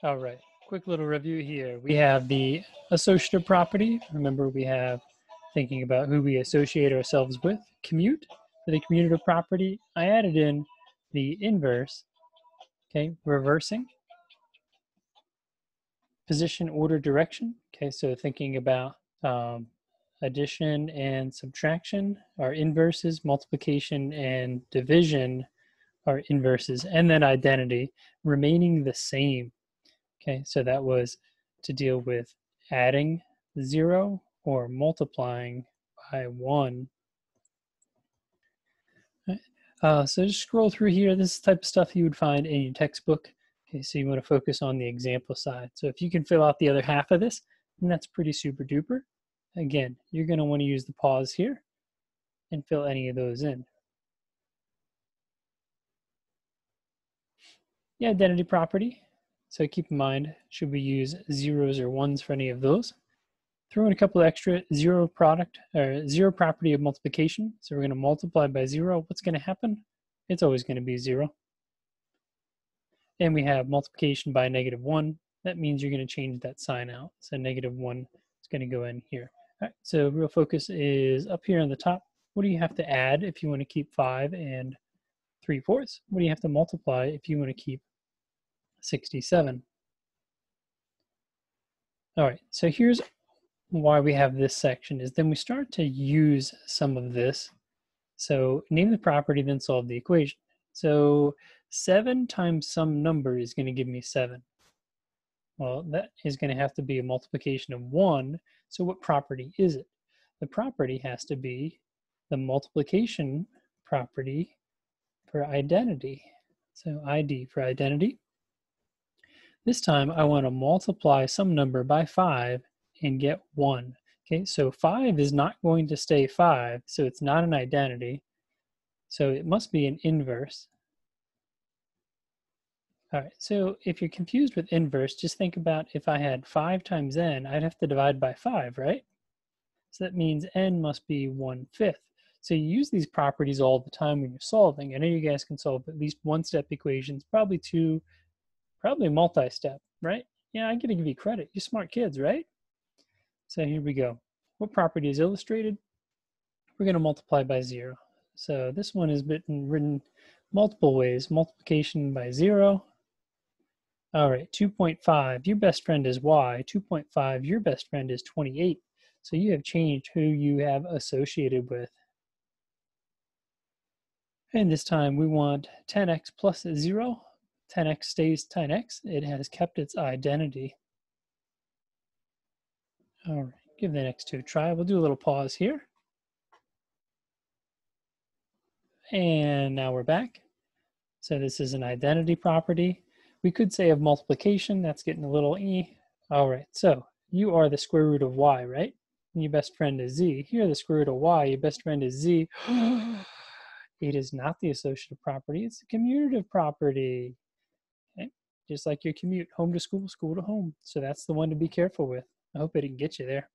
All right, quick little review here. We have the associative property. Remember, we have thinking about who we associate ourselves with. Commute. For the commutative property, I added in the inverse, okay, reversing. Position, order, direction. Okay, so thinking about addition and subtraction are inverses, multiplication and division are inverses, and then identity remaining the same. Okay, so that was to deal with adding 0 or multiplying by 1. So just scroll through here. This is the type of stuff you would find in your textbook. Okay, so you want to focus on the example side. So if you can fill out the other half of this, then that's pretty super duper. Again, you're going to want to use the pause here and fill any of those in. The identity property. So keep in mind, should we use zeros or ones for any of those? Throw in a couple of extra zero property of multiplication. So we're going to multiply by 0. What's going to happen? It's always going to be 0. And we have multiplication by -1. That means you're going to change that sign out. So -1 is going to go in here. All right, so real focus is up here on the top. What do you have to add if you want to keep 5 and 3/4? What do you have to multiply if you want to keep 67? All right, so here's why we have this section is then we start to use some of this. So name the property, then solve the equation. So 7 times some number is going to give me 7. Well, that is going to have to be a multiplication of 1. So what property is it? The property has to be the multiplication property for identity. So ID for identity. This time I want to multiply some number by 5 and get 1. Okay, so 5 is not going to stay 5, so it's not an identity. So it must be an inverse. All right, so if you're confused with inverse, just think about if I had 5 times n, I'd have to divide by 5, right? So that means n must be 1/5. So you use these properties all the time when you're solving. I know you guys can solve at least one-step equations, probably two, probably multi-step, right? Yeah, I gotta give you credit. You're smart kids, right? So here we go. What property is illustrated? We're going to multiply by 0. So this one has been written multiple ways. Multiplication by 0. All right, 2.5, your best friend is y. 2.5, your best friend is 28. So you have changed who you have associated with. And this time we want 10x plus 0. 10x stays 10x. It has kept its identity. All right, give the next two a try. We'll do a little pause here. And now we're back. So this is an identity property. We could say of multiplication, that's getting a little e. All right, so you are the square root of y, right? And your best friend is z. Here, the square root of y, your best friend is z. It is not the associative property, it's the commutative property. Okay? Just like your commute, home to school, school to home. So that's the one to be careful with. I hope it didn't get you there.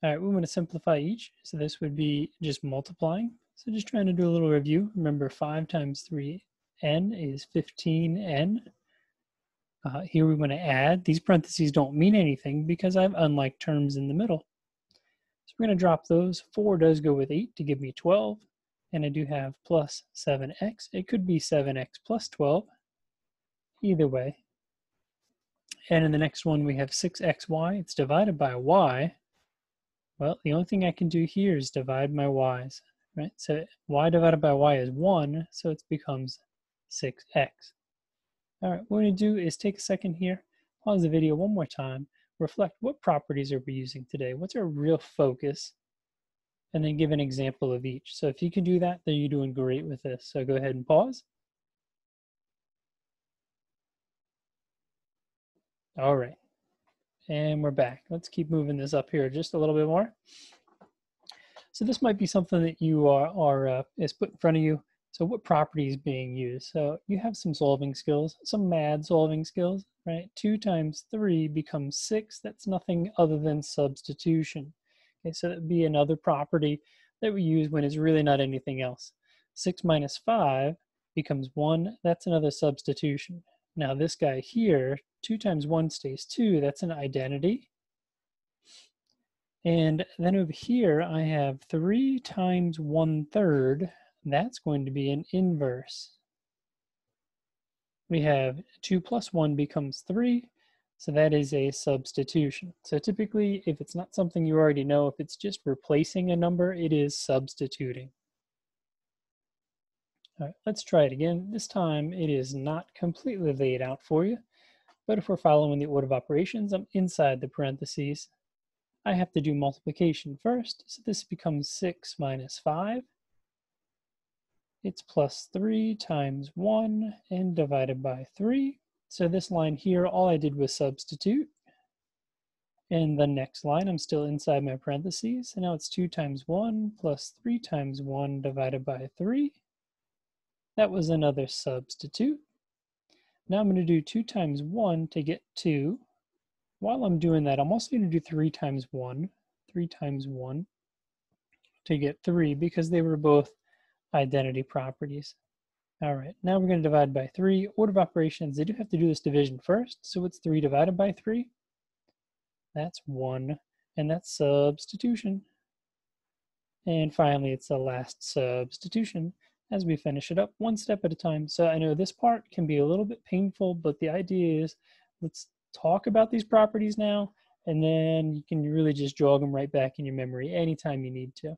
All right, we want to simplify each. So this would be just multiplying. So just trying to do a little review. Remember 5 times 3n is 15n. Here we want to add. These parentheses don't mean anything because I have unlike terms in the middle. So we're going to drop those. 4 does go with 8 to give me 12. And I do have plus 7x. It could be 7x plus 12. Either way. And in the next one we have 6xy. It's divided by y. Well, the only thing I can do here is divide my y's, right? So y divided by y is 1, so it becomes 6x. All right, what we're going to do is take a second here, pause the video one more time, reflect what properties are we using today, what's our real focus, and then give an example of each. So if you can do that, then you're doing great with this. So go ahead and pause. All right. And we're back. Let's keep moving this up here just a little bit more. So this might be something that you is put in front of you. So what property is being used? So you have some solving skills, some mad solving skills, right? 2 times 3 becomes 6. That's nothing other than substitution. Okay, so that would be another property that we use when it's really not anything else. 6 minus 5 becomes 1. That's another substitution. Now this guy here, 2 times 1 stays 2, that's an identity. And then over here, I have 3 times 1/3, that's going to be an inverse. We have 2 plus 1 becomes 3, so that is a substitution. So typically, if it's not something you already know, if it's just replacing a number, it is substituting. All right, let's try it again. This time, it is not completely laid out for you, but if we're following the order of operations, I'm inside the parentheses. I have to do multiplication first, so this becomes 6 minus 5. It's plus 3 times 1 and divided by 3. So this line here, all I did was substitute. And the next line, I'm still inside my parentheses. And now it's 2 times 1 plus 3 times 1 divided by 3. That was another substitute. Now I'm going to do 2 times 1 to get 2. While I'm doing that, I'm also going to do 3 times 1 to get 3 because they were both identity properties. All right, now we're going to divide by 3. Order of operations, they do have to do this division first, so it's 3 divided by 3. That's 1, and that's substitution. And finally, it's the last substitution as we finish it up one step at a time. So I know this part can be a little bit painful, but the idea is let's talk about these properties now, and then you can really just jog them right back in your memory anytime you need to.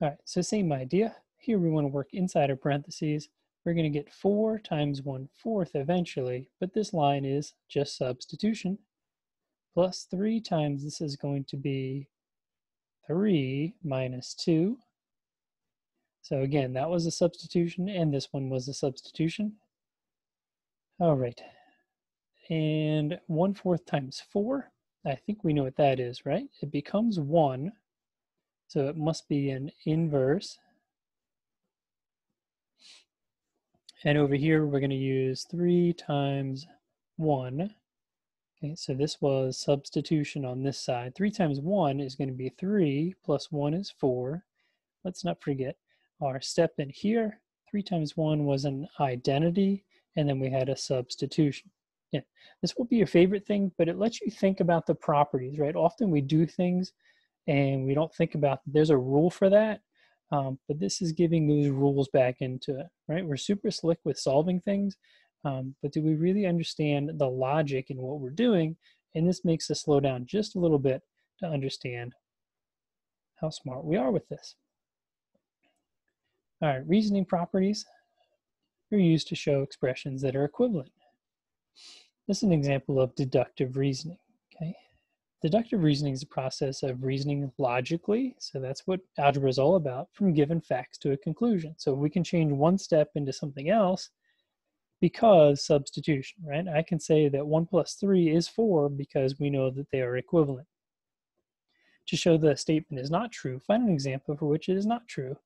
All right, so same idea. Here we want to work inside our parentheses. We're going to get 4 times 1/4 eventually, but this line is just substitution. Plus 3 times this is going to be 3 minus 2. So again, that was a substitution, and this one was a substitution. All right. And 1/4 times 4, I think we know what that is, right? It becomes 1, so it must be an inverse. And over here, we're going to use 3 times 1. Okay, so this was substitution on this side. 3 times 1 is going to be 3, plus 1 is 4. Let's not forget our step in here. 3 times 1 was an identity, and then we had a substitution. Yeah, this will be your favorite thing, but it lets you think about the properties, right? Often we do things and we don't think about, there's a rule for that, but this is giving those rules back into it, right? We're super slick with solving things, but do we really understand the logic in what we're doing? And this makes us slow down just a little bit to understand how smart we are with this. All right, reasoning properties are used to show expressions that are equivalent. This is an example of deductive reasoning, okay? Deductive reasoning is a process of reasoning logically, so that's what algebra is all about, from given facts to a conclusion. So we can change one step into something else because substitution, right? I can say that 1 plus 3 is 4 because we know that they are equivalent. To show the statement is not true, find an example for which it is not true.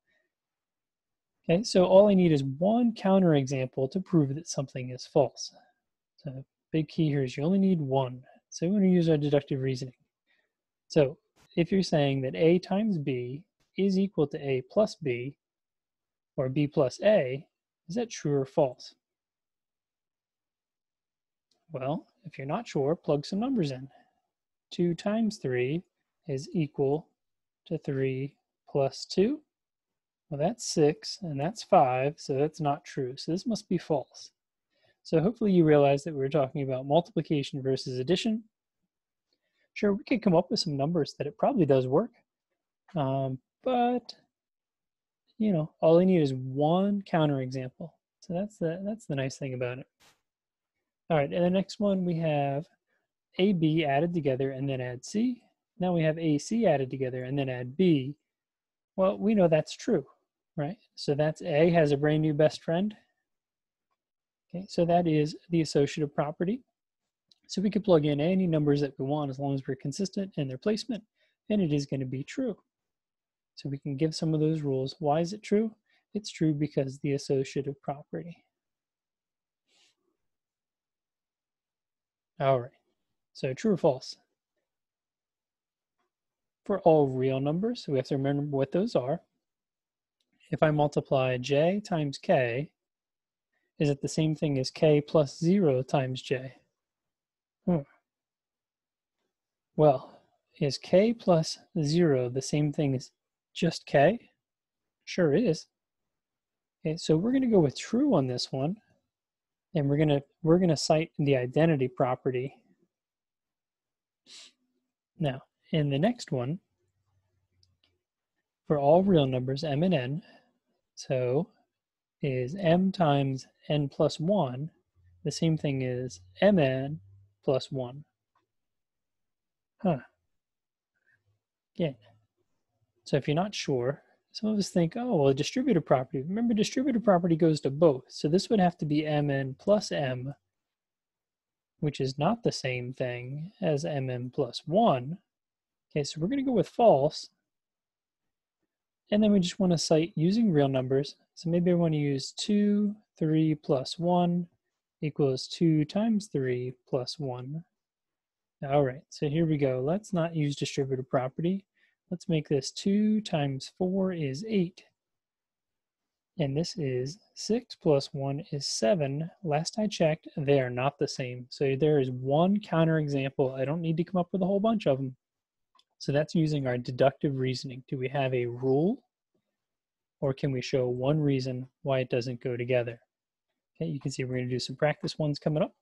Okay, so all I need is one counterexample to prove that something is false. So big key here is you only need one. So we're going to use our deductive reasoning. So if you're saying that A times B is equal to A plus B, or B plus A, is that true or false? Well, if you're not sure, plug some numbers in. 2 times 3 is equal to 3 plus 2. Well, that's 6, and that's 5, so that's not true. So this must be false. So hopefully you realize that we're talking about multiplication versus addition. Sure, we could come up with some numbers that it probably does work, but you know, all I need is one counterexample. So that's the nice thing about it. All right, and the next one we have AB added together and then add C. Now we have AC added together and then add B. Well, we know that's true, right? So that's A has a brand new best friend. Okay, so that is the associative property. So we could plug in any numbers that we want as long as we're consistent in their placement, and it is going to be true. So we can give some of those rules. Why is it true? It's true because the associative property. All right, so true or false? For all real numbers, we have to remember what those are. If I multiply j times k, is it the same thing as k plus 0 times j? Well, is k plus 0 the same thing as just k? Sure is. Okay, so we're going to go with true on this one, and we're gonna cite the identity property. Now, in the next one, for all real numbers m and n, so is m times n plus 1 the same thing as mn plus 1? Again, so if you're not sure, some of us think, oh, well, distributive property. Remember, distributive property goes to both. So this would have to be mn plus m, which is not the same thing as mn plus 1. Okay, so we're going to go with false. And then we just want to cite using real numbers. So maybe I want to use 2, 3 plus 1 equals 2 times 3 plus 1. All right, so here we go. Let's not use distributive property. Let's make this 2 times 4 is 8. And this is 6 plus 1 is 7. Last I checked, they are not the same. So there is one counterexample. I don't need to come up with a whole bunch of them. So that's using our deductive reasoning. Do we have a rule, or can we show one reason why it doesn't go together? Okay, you can see we're going to do some practice ones coming up.